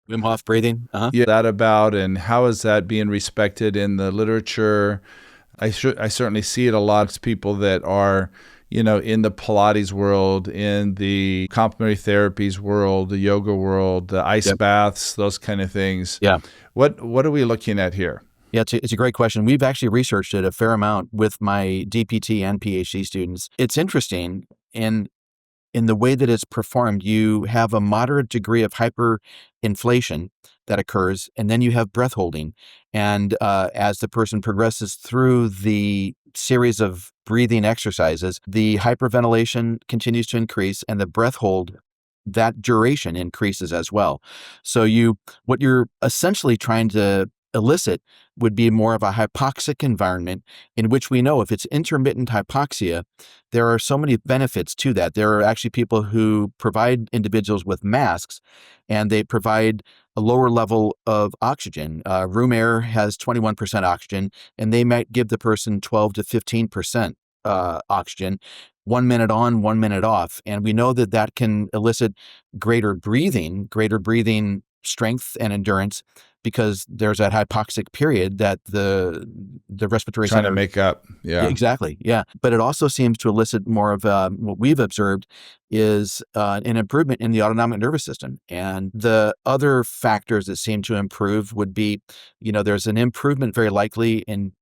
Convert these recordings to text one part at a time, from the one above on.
Wim Hof breathing. Uh-huh. Yeah, that about, and how is that being respected in the literature? I certainly see it a lot of people that are, in the Pilates world, in the complementary therapies world, the yoga world, the ice Yep. baths, those kind of things. Yeah. What are we looking at here? Yeah, it's a great question. We've actually researched it a fair amount with my DPT and PhD students. It's interesting in the way that it's performed. You have a moderate degree of hyperinflation that occurs, and then you have breath holding. And as the person progresses through the series of breathing exercises, the hyperventilation continues to increase, and the breath hold, that duration increases as well. So what you're essentially trying to elicit would be more of a hypoxic environment, in which we know if it's intermittent hypoxia, there are so many benefits to that. There are actually people who provide individuals with masks, and they provide a lower level of oxygen. Room air has 21% oxygen, and they might give the person 12 to 15% oxygen, 1 minute on, 1 minute off. And we know that that can elicit greater breathing strength and endurance, because there's that hypoxic period that the respiratory Trying center to make up. Yeah. Exactly. Yeah. But it also seems to elicit more of what we've observed is an improvement in the autonomic nervous system. And the other factors that seem to improve would be, there's an improvement very likely in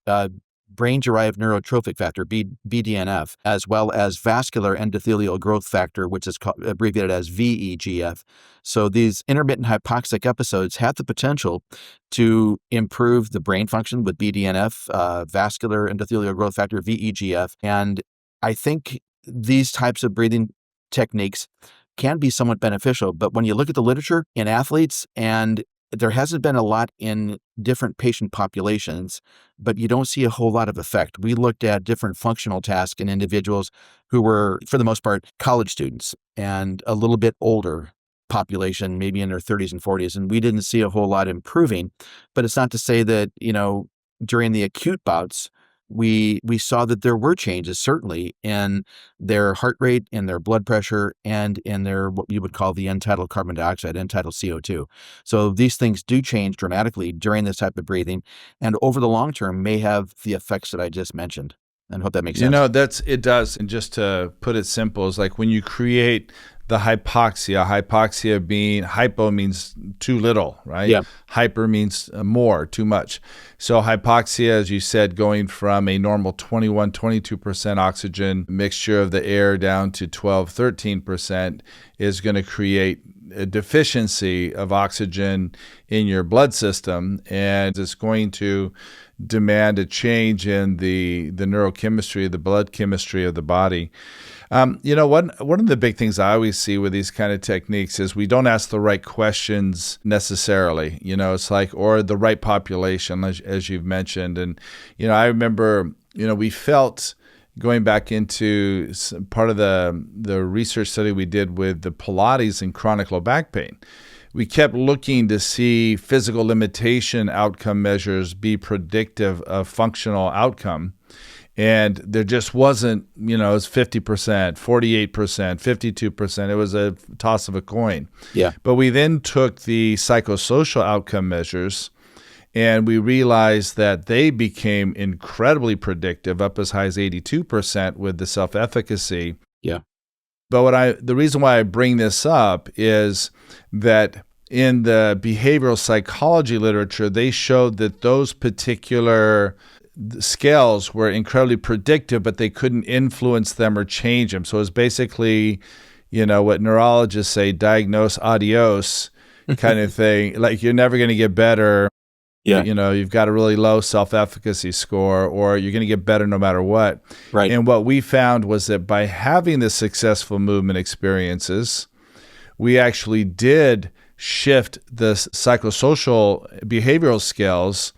brain-derived neurotrophic factor, BDNF, as well as vascular endothelial growth factor, which is abbreviated as VEGF. So these intermittent hypoxic episodes have the potential to improve the brain function with BDNF, vascular endothelial growth factor, VEGF. And I think these types of breathing techniques can be somewhat beneficial. But when you look at the literature in athletes, and there hasn't been a lot in different patient populations, but you don't see a whole lot of effect. We looked at different functional tasks in individuals who were, for the most part, college students and a little bit older population, maybe in their 30s and 40s, and we didn't see a whole lot improving. But it's not to say that, during the acute bouts, we saw that there were changes, certainly, in their heart rate, in their blood pressure, and in their, what you would call the end-tidal carbon dioxide, end-tidal CO2. So these things do change dramatically during this type of breathing, and over the long term may have the effects that I just mentioned. And I hope that makes sense. It does. And just to put it simple, is like when you create the hypoxia being, hypo means too little, right? Yeah. Hyper means more, too much. So hypoxia, as you said, going from a normal 21, 22% oxygen mixture of the air down to 12, 13% is going to create a deficiency of oxygen in your blood system, and it's going to demand a change in the neurochemistry, the blood chemistry of the body. One of the big things I always see with these kind of techniques is we don't ask the right questions necessarily. It's like, or the right population, as you've mentioned. And, I remember, we felt, going back into part of the research study we did with the Pilates and chronic low back pain, we kept looking to see physical limitation outcome measures be predictive of functional outcome. And there just wasn't, it was 50%, 48%, 52%. It was a toss of a coin. Yeah. But we then took the psychosocial outcome measures, and we realized that they became incredibly predictive, up as high as 82% with the self-efficacy. Yeah. But the reason why I bring this up is that in the behavioral psychology literature, they showed that those particular scales were incredibly predictive, but they couldn't influence them or change them. So it's basically, what neurologists say, diagnose adios kind of thing. Like, you're never going to get better. Yeah. You've got a really low self-efficacy score, or you're going to get better no matter what. Right. And what we found was that by having the successful movement experiences, we actually did shift the psychosocial behavioral skills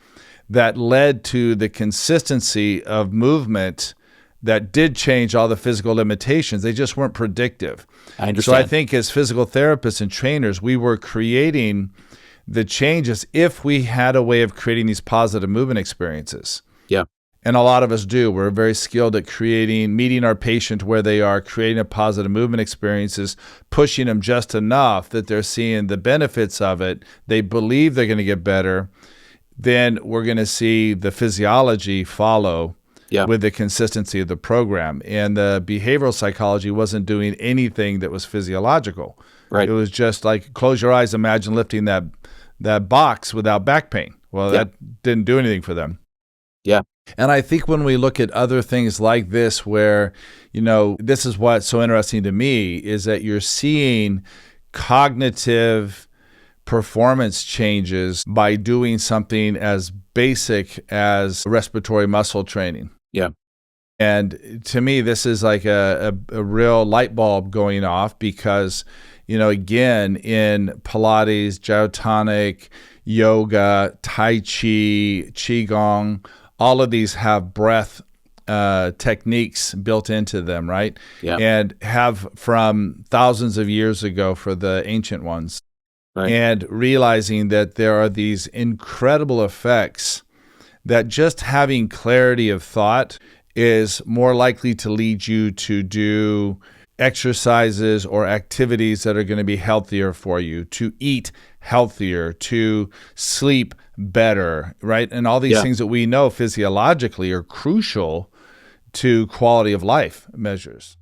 that led to the consistency of movement that did change all the physical limitations. They just weren't predictive. I understand. So I think as physical therapists and trainers, we were creating the changes if we had a way of creating these positive movement experiences. Yeah. And a lot of us do. We're very skilled at meeting our patient where they are, creating a positive movement experiences, pushing them just enough that they're seeing the benefits of it. They believe they're going to get better. Then we're going to see the physiology follow with the consistency of the program. And the behavioral psychology wasn't doing anything that was physiological. Right. It was just like, close your eyes, imagine lifting that box without back pain. Well, that didn't do anything for them. Yeah. And I think when we look at other things like this, where, this is what's so interesting to me, is that you're seeing cognitive performance changes by doing something as basic as respiratory muscle training. Yeah. And to me, this is like a real light bulb going off because, again, in Pilates, Autonomic, yoga, Tai Chi, Qigong, all of these have breath techniques built into them, right? Yeah. And have from thousands of years ago for the ancient ones. Right. And realizing that there are these incredible effects that just having clarity of thought is more likely to lead you to do exercises or activities that are going to be healthier for you, to eat healthier, to sleep better, right? And all these things that we know physiologically are crucial to quality of life measures.